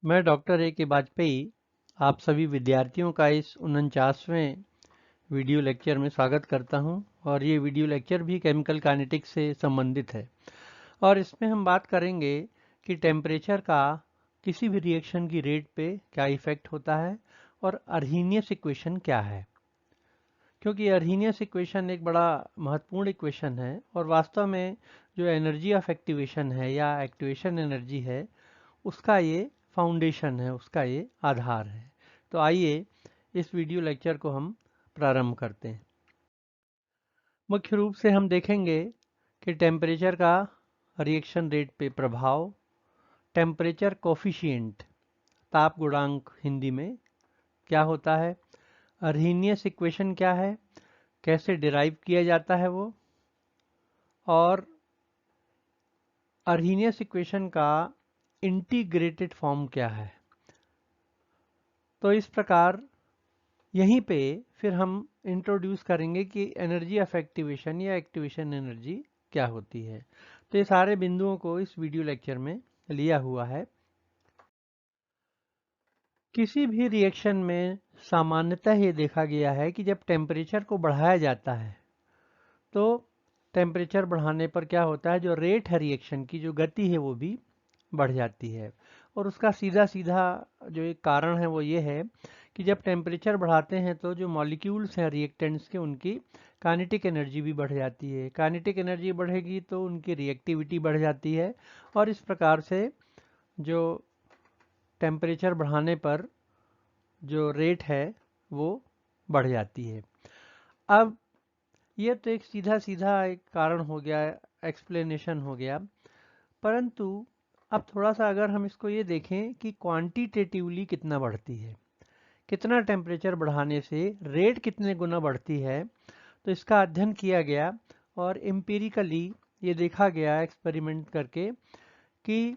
मैं doctor A के वाजपेयी आप सभी विद्यार्थियों का इस 49वें वीडियो लेक्चर में स्वागत करता हूं और ये वीडियो लेक्चर भी केमिकल काइनेटिक्स से संबंधित है और इसमें हम बात करेंगे कि टेम्परेचर का किसी भी रिएक्शन की रेट पे क्या इफेक्ट होता है और अर्हीनियस इक्वेशन क्या है। क्योंकि अर्हीनियस इक्वेशन एक बड़ा महत्वपूर्ण इक्वेशन है और वास्तव में जो एनर्जी ऑफ एक्टिवेशन है या एक्टिवेशन एनर्जी है उसका ये फाउंडेशन है, उसका ये आधार है। तो आइए इस वीडियो लेक्चर को हम प्रारंभ करते हैं। मुख्य रूप से हम देखेंगे कि टेम्परेचर का रिएक्शन रेट पे प्रभाव, टेम्परेचर कोफिशिएंट ताप गुणांक हिंदी में क्या होता है, अर्हीनियस इक्वेशन क्या है, कैसे डिराइव किया जाता है वो, और अर्हीनियस इक्वेशन का इंटीग्रेटेड फॉर्म क्या है। तो इस प्रकार यहीं पे फिर हम इंट्रोड्यूस करेंगे कि एनर्जी ऑफ एक्टिवेशन या एक्टिवेशन एनर्जी क्या होती है। तो ये सारे बिंदुओं को इस वीडियो लेक्चर में लिया हुआ है। किसी भी रिएक्शन में सामान्यतः ये देखा गया है कि जब टेम्परेचर को बढ़ाया जाता है तो टेम्परेचर बढ़ाने पर क्या होता है, जो रेट है रिएक्शन की, जो गति है वो भी बढ़ जाती है। और उसका सीधा सीधा जो एक कारण है वो ये है कि जब टेम्परेचर बढ़ाते हैं तो जो मॉलिक्यूल्स हैं रिएक्टेंट्स के, उनकी काइनेटिक एनर्जी भी बढ़ जाती है। काइनेटिक एनर्जी बढ़ेगी तो उनकी रिएक्टिविटी बढ़ जाती है और इस प्रकार से जो टेम्परेचर बढ़ाने पर जो रेट है वो बढ़ जाती है। अब ये तो एक सीधा सीधा एक कारण हो गया, एक्सप्लेनेशन हो गया। परंतु अब थोड़ा सा अगर हम इसको ये देखें कि क्वांटिटेटिवली कितना बढ़ती है, कितना टेम्परेचर बढ़ाने से रेट कितने गुना बढ़ती है, तो इसका अध्ययन किया गया और एम्पिरिकली ये देखा गया एक्सपेरिमेंट करके कि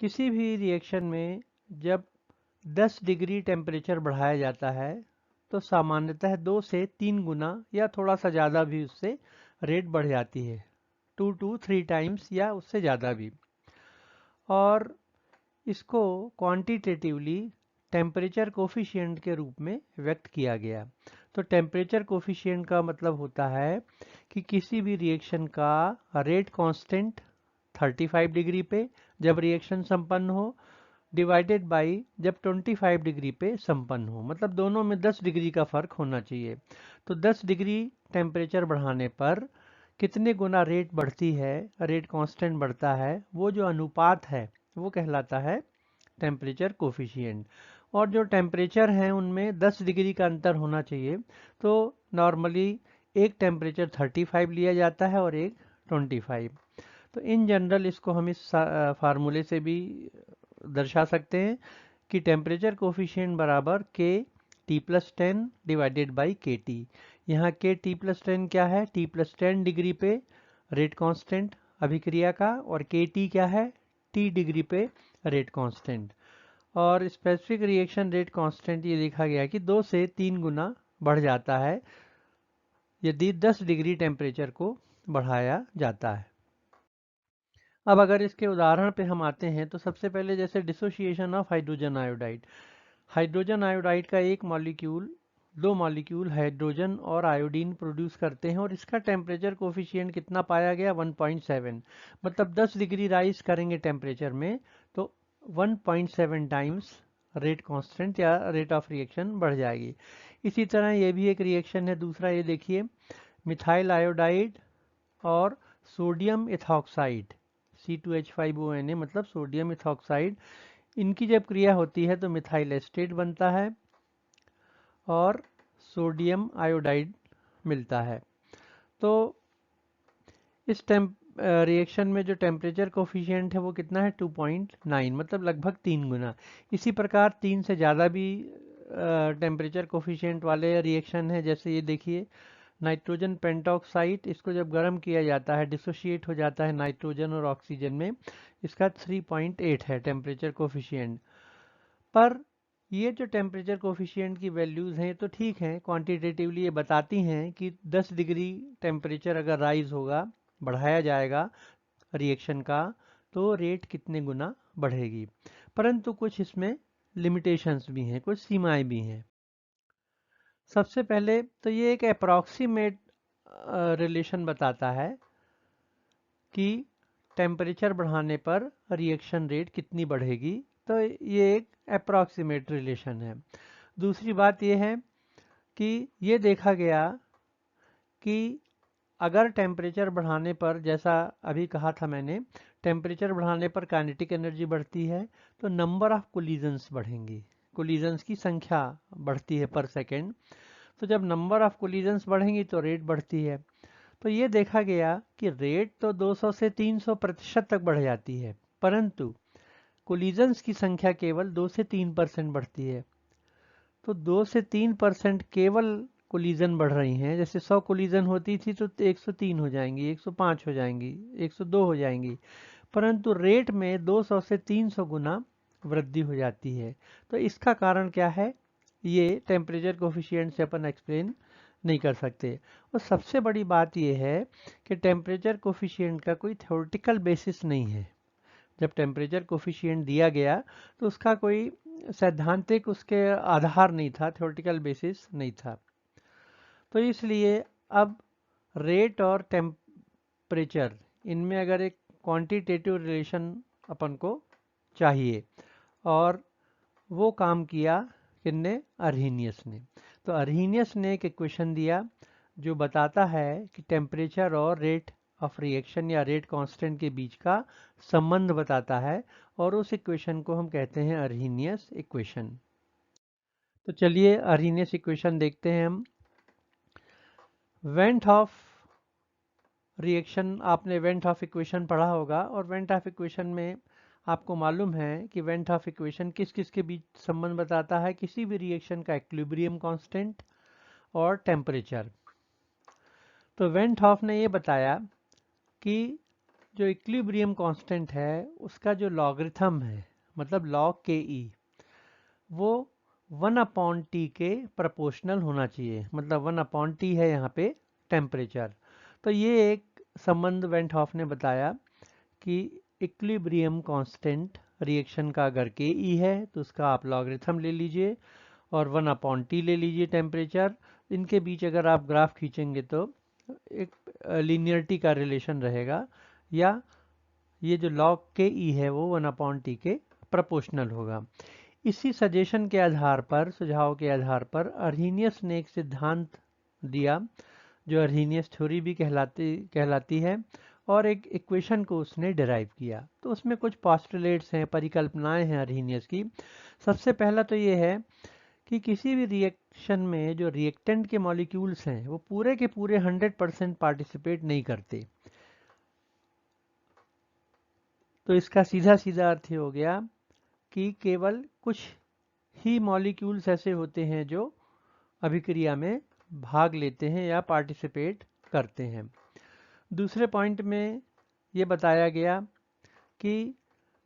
किसी भी रिएक्शन में जब 10 डिग्री टेम्परेचर बढ़ाया जाता है तो सामान्यतः 2 से 3 गुना या थोड़ा सा ज़्यादा भी उससे रेट बढ़ जाती है, 2 to 3 टाइम्स या उससे ज़्यादा भी। और इसको क्वांटिटेटिवली टेम्परेचर कोफिशिएंट के रूप में व्यक्त किया गया। तो टेम्परेचर कोफिशिएंट का मतलब होता है कि किसी भी रिएक्शन का रेट कांस्टेंट 35 डिग्री पे जब रिएक्शन संपन्न हो, डिवाइडेड बाई जब 25 डिग्री पे संपन्न हो, मतलब दोनों में 10 डिग्री का फर्क होना चाहिए। तो 10 डिग्री टेम्परेचर बढ़ाने पर कितने गुना रेट बढ़ती है, रेट कांस्टेंट बढ़ता है, वो जो अनुपात है वो कहलाता है टेम्परेचर कोफिशिएंट। और जो टेम्परेचर हैं उनमें 10 डिग्री का अंतर होना चाहिए। तो नॉर्मली एक टेम्परेचर 35 लिया जाता है और एक 25। तो इन जनरल इसको हम इस फार्मूले से भी दर्शा सकते हैं कि टेम्परेचर कोफिशिएंट बराबर के टी प्लस 10 डिवाइडेड बाई के टी। यहाँ के टी प्लस 10 क्या है, टी प्लस 10 डिग्री पे रेट कांस्टेंट अभिक्रिया का, और के टी क्या है, टी डिग्री पे रेट कांस्टेंट। और स्पेसिफिक रिएक्शन रेट कांस्टेंट ये देखा गया कि 2 से 3 गुना बढ़ जाता है यदि 10 डिग्री टेम्परेचर को बढ़ाया जाता है। अब अगर इसके उदाहरण पे हम आते हैं तो सबसे पहले जैसे dissociation of hydrogen iodide. Hydrogen iodide का एक मॉलिक्यूल, दो मॉलिक्यूल हाइड्रोजन और आयोडीन प्रोड्यूस करते हैं और इसका टेम्परेचर कोफिशिएंट कितना पाया गया, 1.7। मतलब 10 डिग्री राइज करेंगे टेम्परेचर में तो 1.7 टाइम्स रेट कांस्टेंट या रेट ऑफ रिएक्शन बढ़ जाएगी। इसी तरह ये भी एक रिएक्शन है। दूसरा ये देखिए, मिथाइल आयोडाइड और सोडियम इथॉक्साइड, C2H5ONa मतलब सोडियम इथॉक्साइड, इनकी जब क्रिया होती है तो मिथाइल एस्टेट बनता है और सोडियम आयोडाइड मिलता है। तो इस रिएक्शन में जो टेम्परेचर कोफिशिएंट है वो कितना है, 2.9, मतलब लगभग 3 गुना। इसी प्रकार 3 से ज़्यादा भी टेम्परेचर कोफिशिएंट वाले रिएक्शन है। जैसे ये देखिए, नाइट्रोजन पेंटॉक्साइड, इसको जब गर्म किया जाता है डिसोशिएट हो जाता है नाइट्रोजन और ऑक्सीजन में, इसका 3.8 है टेम्परेचर कोफिशिएंट। पर ये जो टेम्परेचर कोफिशिएंट की वैल्यूज़ हैं तो ठीक हैं, क्वांटिटेटिवली ये बताती हैं कि 10 डिग्री टेम्परेचर अगर राइज होगा, बढ़ाया जाएगा रिएक्शन का, तो रेट कितने गुना बढ़ेगी। परंतु कुछ इसमें लिमिटेशंस भी हैं, कुछ सीमाएं भी हैं। सबसे पहले तो ये एक अप्रॉक्सीमेट रिलेशन बताता है कि टेम्परेचर बढ़ाने पर रिएक्शन रेट कितनी बढ़ेगी, तो ये एक अप्रॉक्सीमेट रिलेशन है। दूसरी बात ये है कि ये देखा गया कि अगर टेम्परेचर बढ़ाने पर, जैसा अभी कहा था मैंने, टेम्परेचर बढ़ाने पर काइनेटिक एनर्जी बढ़ती है तो नंबर ऑफ कोलिजन्स बढ़ेंगी, कोलिजन्स की संख्या बढ़ती है पर सेकेंड। तो जब नंबर ऑफ कोलिजन्स बढ़ेंगी तो रेट बढ़ती है। तो ये देखा गया कि रेट तो 200 से 300% तक बढ़ जाती है, परंतु कोलिजन्स की संख्या केवल 2 से 3% बढ़ती है। तो 2 से 3% केवल कोलिजन बढ़ रही हैं। जैसे 100 कोलिजन होती थी तो 103 हो जाएंगी, 105 हो जाएंगी, 102 हो जाएंगी, परंतु रेट में 200 से 300 गुना वृद्धि हो जाती है। तो इसका कारण क्या है, ये टेम्परेचर कोफिशिएंट से अपन एक्सप्लेन नहीं कर सकते। और सबसे बड़ी बात यह है कि टेम्परेचर कोफिशिएंट का कोई थ्योरेटिकल बेसिस नहीं है। जब टेम्परेचर कोफिशिएंट दिया गया तो उसका कोई सैद्धांतिक उसके आधार नहीं था, थ्योरेटिकल बेसिस नहीं था। तो इसलिए अब रेट और टेम्परेचर, इनमें अगर एक क्वांटिटेटिव रिलेशन अपन को चाहिए, और वो काम किया किसने, अर्हीनियस ने। तो अर्हीनियस ने एक इक्वेशन दिया जो बताता है कि टेम्परेचर और रेट ऑफ रिएक्शन या रेट कांस्टेंट के बीच का संबंध बताता है, और उस इक्वेशन को हम कहते हैं अर्हीनियस इक्वेशन। तो चलिए अर्हीनियस इक्वेशन देखते हैं हम। वेंट ऑफ रिएक्शन, आपने वेंट ऑफ इक्वेशन पढ़ा होगा, और वेंट ऑफ इक्वेशन में आपको मालूम है कि वेंट ऑफ इक्वेशन किस किस के बीच संबंध बताता है, किसी भी रिएक्शन का इक्विलिब्रियम कांस्टेंट और टेम्परेचर। तो वेंट ऑफ ने ये बताया कि जो इक्विलिब्रियम कांस्टेंट है उसका जो लॉगरिथम है, मतलब लॉग के ई, वो 1/T के प्रोपोर्शनल होना चाहिए। मतलब 1/T है यहाँ पे टेम्परेचर। तो ये एक संबंध वेंट हॉफ ने बताया कि इक्विलिब्रियम कांस्टेंट रिएक्शन का अगर के ई है तो उसका आप लॉगरिथम ले लीजिए, और 1/T ले लीजिए टेम्परेचर। इनके बीच अगर आप ग्राफ खींचेंगे तो एक लीनियरिटी का रिलेशन रहेगा, या ये जो लॉग के ई है वो 1/T के प्रोपोर्शनल होगा। इसी सजेशन के आधार पर, सुझाव के आधार पर अर्हीनियस ने एक सिद्धांत दिया जो अर्हीनियस थ्योरी भी कहलाती है, और एक इक्वेशन को उसने डिराइव किया। तो उसमें कुछ पॉस्टुलेट्स हैं, परिकल्पनाएं हैं अर्हीनियस की। सबसे पहला तो ये है कि किसी भी रिएक्शन में जो रिएक्टेंट के मॉलिक्यूल्स हैं वो पूरे के पूरे 100% पार्टिसिपेट नहीं करते। तो इसका सीधा सीधा अर्थ हो गया कि केवल कुछ ही मॉलिक्यूल्स ऐसे होते हैं जो अभिक्रिया में भाग लेते हैं या पार्टिसिपेट करते हैं। दूसरे पॉइंट में ये बताया गया कि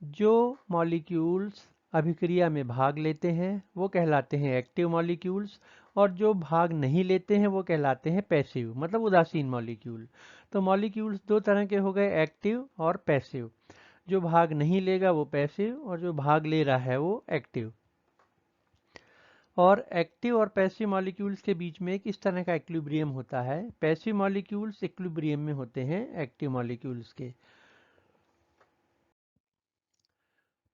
जो मॉलिक्यूल्स अभिक्रिया में भाग लेते हैं वो कहलाते हैं एक्टिव मॉलिक्यूल्स, और जो भाग नहीं लेते हैं वो कहलाते हैं पैसिव, मतलब उदासीन मॉलिक्यूल। तो मॉलिक्यूल्स दो तरह के हो गए, एक्टिव और पैसिव। जो भाग नहीं लेगा वो पैसिव, और जो भाग ले रहा है वो एक्टिव। और एक्टिव और पैसिव मॉलिक्यूल्स के बीच में किस तरह का इक्विलिब्रियम होता है, पैसिव मॉलिक्यूल्स इक्विलिब्रियम में होते हैं एक्टिव मॉलिक्यूल्स के।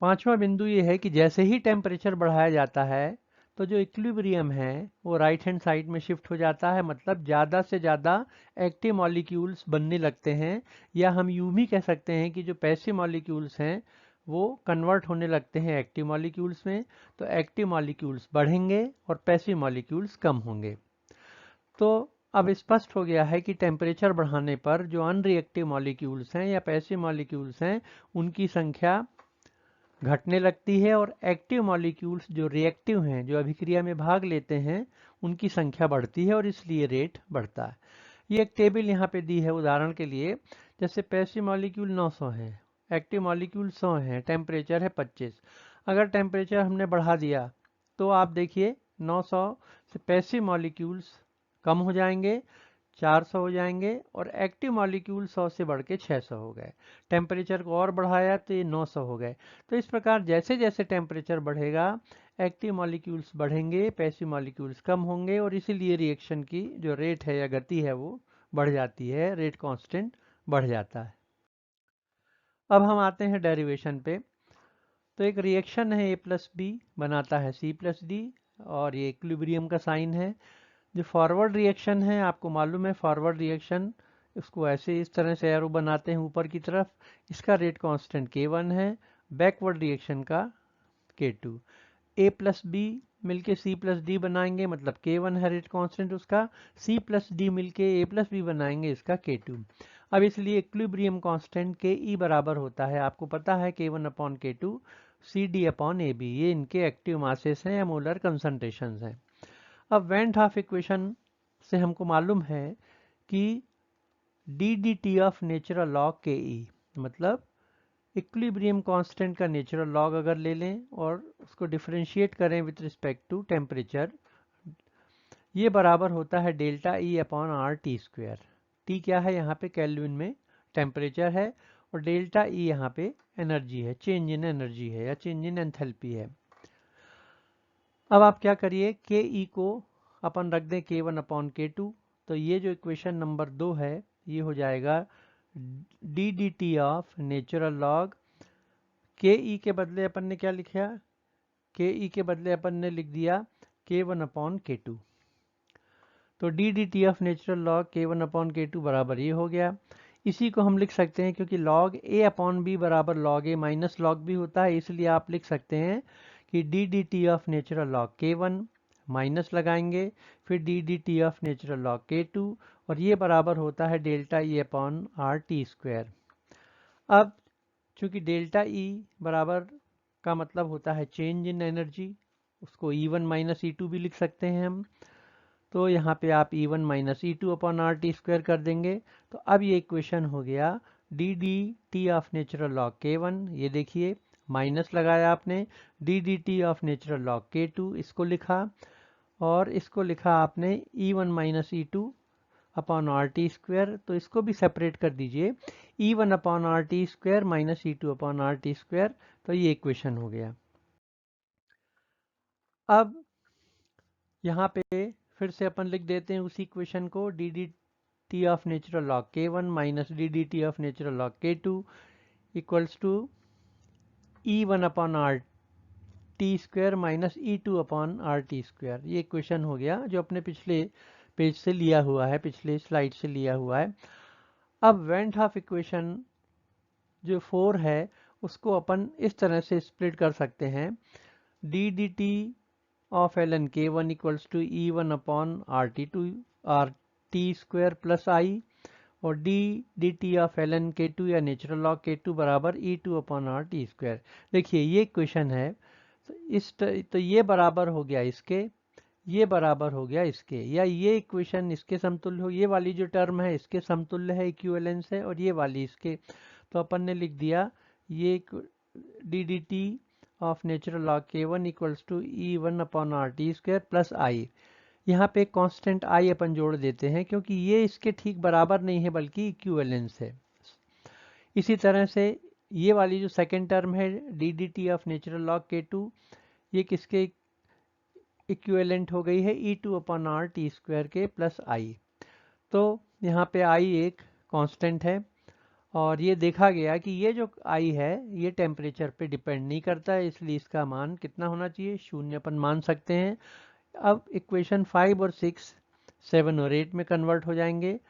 पांचवा बिंदु ये है कि जैसे ही टेम्परेचर बढ़ाया जाता है तो जो इक्विलिब्रियम है वो राइट हैंड साइड में शिफ्ट हो जाता है, मतलब ज़्यादा से ज़्यादा एक्टिव मॉलिक्यूल्स बनने लगते हैं, या हम यूं भी कह सकते हैं कि जो पैसिव मॉलिक्यूल्स हैं वो कन्वर्ट होने लगते हैं एक्टिव मॉलिक्यूल्स में। तो एक्टिव मॉलिक्यूल्स बढ़ेंगे और पैसिव मॉलिक्यूल्स कम होंगे। तो अब स्पष्ट हो गया है कि टेम्परेचर बढ़ाने पर जो अनरिएक्टिव मॉलिक्यूल्स हैं या पैसिव मॉलिक्यूल्स हैं उनकी संख्या घटने लगती है, और एक्टिव मॉलिक्यूल्स जो रिएक्टिव हैं, जो अभिक्रिया में भाग लेते हैं, उनकी संख्या बढ़ती है, और इसलिए रेट बढ़ता है। ये एक टेबल यहाँ पे दी है उदाहरण के लिए। जैसे पैसिव मॉलिक्यूल 900 है, एक्टिव मॉलिक्यूल 100 है, टेम्परेचर है 25। अगर टेम्परेचर हमने बढ़ा दिया तो आप देखिए 900 से पैसिव मॉलिक्यूल्स कम हो जाएंगे, 400 हो जाएंगे और एक्टिव मॉलिक्यूल 100 से बढ़ के 600 हो गए। टेम्परेचर को और बढ़ाया तो ये 900 हो गए। तो इस प्रकार जैसे जैसे टेम्परेचर बढ़ेगा एक्टिव मॉलिक्यूल्स बढ़ेंगे, पैसिव मॉलिक्यूल्स कम होंगे और इसीलिए रिएक्शन की जो रेट है या गति है वो बढ़ जाती है, रेट कांस्टेंट बढ़ जाता है। अब हम आते हैं डेरिवेशन पे। तो एक रिएक्शन है A+B बनाता है C+D और ये इक्विलिब्रियम का साइन है। जो फॉरवर्ड रिएक्शन है आपको मालूम है, फॉरवर्ड रिएक्शन इसको ऐसे इस तरह से एरो बनाते हैं ऊपर की तरफ, इसका रेट कांस्टेंट K1 है। बैकवर्ड रिएक्शन का K2। A+B मिलके C+D बनाएंगे, मतलब K1 है रेट कांस्टेंट उसका, C+D मिलके A+B बनाएंगे, इसका K2। अब इसलिए इक्विलिब्रियम कांस्टेंट Ke बराबर होता है, आपको पता है, K1/K2 CD/AB। ये इनके एक्टिव मासेस हैं या मोलर कंसंट्रेशन हैं। अब वेन हाफ इक्वेशन से हमको मालूम है कि dd of natural log Ke, मतलब इक्विलिब्रियम कांस्टेंट का नेचुरल लॉग अगर ले लें और उसको डिफरेंशिएट करें विथ रिस्पेक्ट टू टेम्परेचर, ये बराबर होता है डेल्टा E/RT²। टी क्या है यहाँ पे, केल्विन में टेम्परेचर है और डेल्टा ई यहाँ पे एनर्जी है, चेंज इन एनर्जी है या चेंज इन एंथैल्पी है। अब आप क्या करिए, के ई को अपन रख दें K1/K2, तो ये जो इक्वेशन नंबर 2 है ये हो जाएगा dd ऑफ नेचुरल लॉग। के ई के बदले अपन ने क्या लिखा, के ई के बदले अपन ने लिख दिया K1/K2। तो D of natural log K1/K2 बराबर ये हो गया। इसी को हम लिख सकते हैं, क्योंकि log A/B बराबर log A minus log B होता है, इसलिए आप लिख सकते हैं कि D of natural log K1 minus लगाएंगे, फिर D of natural log K2 और ये बराबर होता है डेल्टा E/RT²। अब चूंकि डेल्टा ई बराबर का मतलब होता है चेंज इन एनर्जी, उसको E1 माइनस E2 भी लिख सकते हैं हम। तो यहाँ पे आप E1 माइनस E2/RT² कर देंगे। तो अब ये इक्वेशन हो गया D of natural log K1, ये देखिए माइनस लगाया आपने, D of natural log K2 इसको लिखा और इसको लिखा आपने E1 माइनस E2/RT²। तो इसको भी सेपरेट कर दीजिए, E1/RT² माइनस E2/RT²। तो ये इक्वेशन हो गया। अब यहाँ पे फिर से अपन लिख देते हैं उसी इक्वेशन को, D of natural log K1 minus D of natural log K2 equals to E1/RT² minus E2/RT²। ये इक्वेशन हो गया जो अपने पिछले पेज से लिया हुआ है, पिछले स्लाइड से लिया हुआ है। अब वेन हाफ इक्वेशन जो 4 है उसको अपन इस तरह से स्प्लिट कर सकते हैं, d of ln K1 equals to E1/RT² plus I और डी ऑफ ln K2 या नेचुरल लॉग K2 बराबर E2/RT²। देखिए ये इक्वेशन है, तो ये बराबर हो गया इसके, ये बराबर हो गया इसके, या ये इक्वेशन इसके समतुल्य हो, ये वाली जो टर्म है इसके समतुल्य है, इक्विवेलेंस है, और ये वाली इसके। तो अपन ने लिख दिया ये d of natural log K1 equals to E1/RT² plus I. यहाँ पे कांस्टेंट आई अपन जोड़ देते हैं क्योंकि ये इसके ठीक बराबर नहीं है बल्कि इक्विवेलेंस है। इसी तरह से ये वाली जो सेकेंड टर्म है D of natural log K2, ये किसके इक्विवेलेंट हो गई है, E2/RT² के प्लस आई। तो यहाँ पे आई एक कांस्टेंट है और ये देखा गया कि ये जो आई है ये टेम्परेचर पे डिपेंड नहीं करता है, इसलिए इसका मान कितना होना चाहिए, 0 अपन मान सकते हैं। अब इक्वेशन 5 और 6 7 और 8 में कन्वर्ट हो जाएंगे,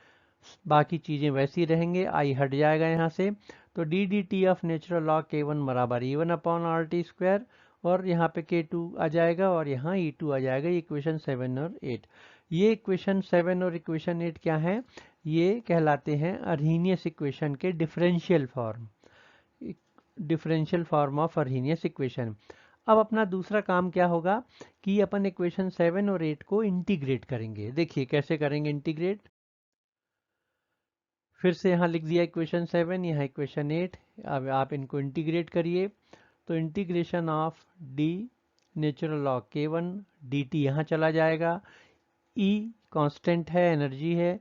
बाकी चीज़ें वैसी रहेंगे, आई हट जाएगा यहाँ से। तो D of natural log K1 बराबर E1/RT² और यहाँ पे K2 आ जाएगा और यहाँ E2 आ जाएगा। ये इक्वेशन 7 और 8। ये इक्वेशन 7 और इक्वेशन 8 क्या है, ये कहलाते हैं अर्हीनियस इक्वेशन के differential form, differential form of Arrhenius equation. अब अपना दूसरा काम क्या होगा कि अपन इक्वेशन 7 और 8 को इंटीग्रेट करेंगे। देखिए कैसे करेंगे इंटीग्रेट, फिर से यहाँ लिख दिया इक्वेशन 7, यहाँ इक्वेशन 8। अब आप इनको इंटीग्रेट करिए, तो integration of D natural log K1 dt यहाँ चला जाएगा, E कांस्टेंट है, एनर्जी है,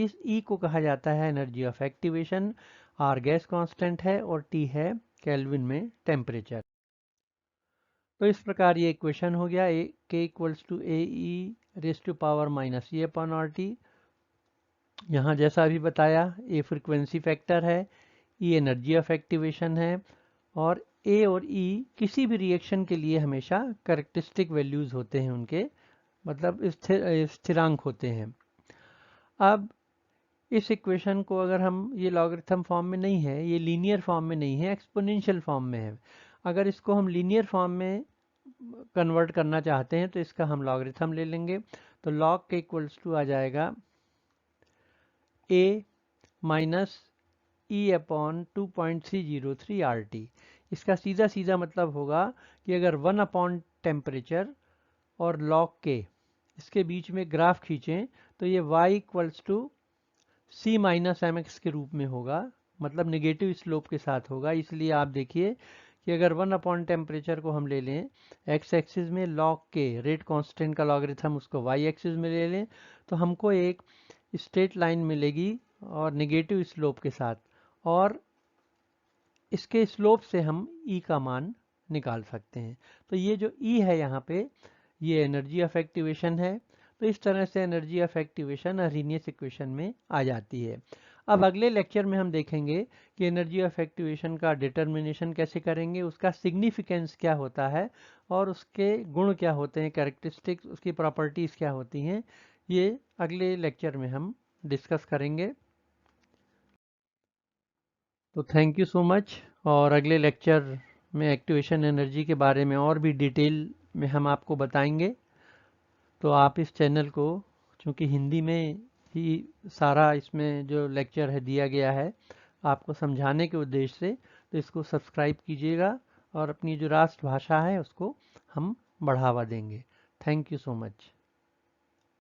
इस E को कहा जाता है energy of activation, R gas constant है और T है केल्विन में टेम्परेचर। तो इस प्रकार ये इक्वेशन हो गया, K इक्वल्स टू AE⁻⁻⁻ यहाँ जैसा अभी बताया, A फ्रिक्वेंसी फैक्टर है, E एनर्जी ऑफ एक्टिवेशन है और A और E किसी भी रिएक्शन के लिए हमेशा कैरेक्टरिस्टिक वैल्यूज होते हैं उनके, मतलब स्थिरांक होते हैं। अब इस इक्वेशन को अगर हम, ये लॉगरिथम फॉर्म में नहीं है, ये लीनियर फॉर्म में नहीं है, एक्सपोनेंशियल फॉर्म में है। अगर इसको हम लीनियर फॉर्म में कन्वर्ट करना चाहते हैं तो इसका हम लॉगरिथम ले लेंगे। तो लॉग के इक्वल्स टू आ जाएगा a माइनस E/2.303 RT। इसका सीधा सीधा मतलब होगा कि अगर 1/टेम्परेचर और लॉग के इसके बीच में ग्राफ खींचें तो ये y equals to C minus mx के रूप में होगा, मतलब निगेटिव स्लोप के साथ होगा। इसलिए आप देखिए कि अगर 1/टेम्परेचर को हम ले लें x एक्सिस में, लॉग के रेट कांस्टेंट का लॉगरिथम उसको y एक्सिस में ले लें, तो हमको एक स्ट्रेट लाइन मिलेगी और निगेटिव स्लोप के साथ, और इसके स्लोप से हम E का मान निकाल सकते हैं। तो ये जो E है यहाँ पे, ये एनर्जी ऑफ एक्टिवेशन है। तो इस तरह से energy of activation Arrhenius equation में आ जाती है। अब अगले लेक्चर में हम देखेंगे कि एनर्जी ऑफ एक्टिवेशन का डिटर्मिनेशन कैसे करेंगे, उसका सिग्निफिकेंस क्या होता है और उसके गुण क्या होते हैं, कैरेक्टरिस्टिक्स, उसकी प्रॉपर्टीज़ क्या होती हैं, ये अगले लेक्चर में हम डिस्कस करेंगे। तो थैंक यू सो मच, और अगले लेक्चर में एक्टिवेशन एनर्जी के बारे में और भी डिटेल में हम आपको बताएंगे। तो आप इस चैनल को, चूँकि हिंदी में ही सारा इसमें जो लेक्चर है दिया गया है आपको समझाने के उद्देश्य से, तो इसको सब्सक्राइब कीजिएगा और अपनी जो राष्ट्रभाषा है उसको हम बढ़ावा देंगे। Thank you so much.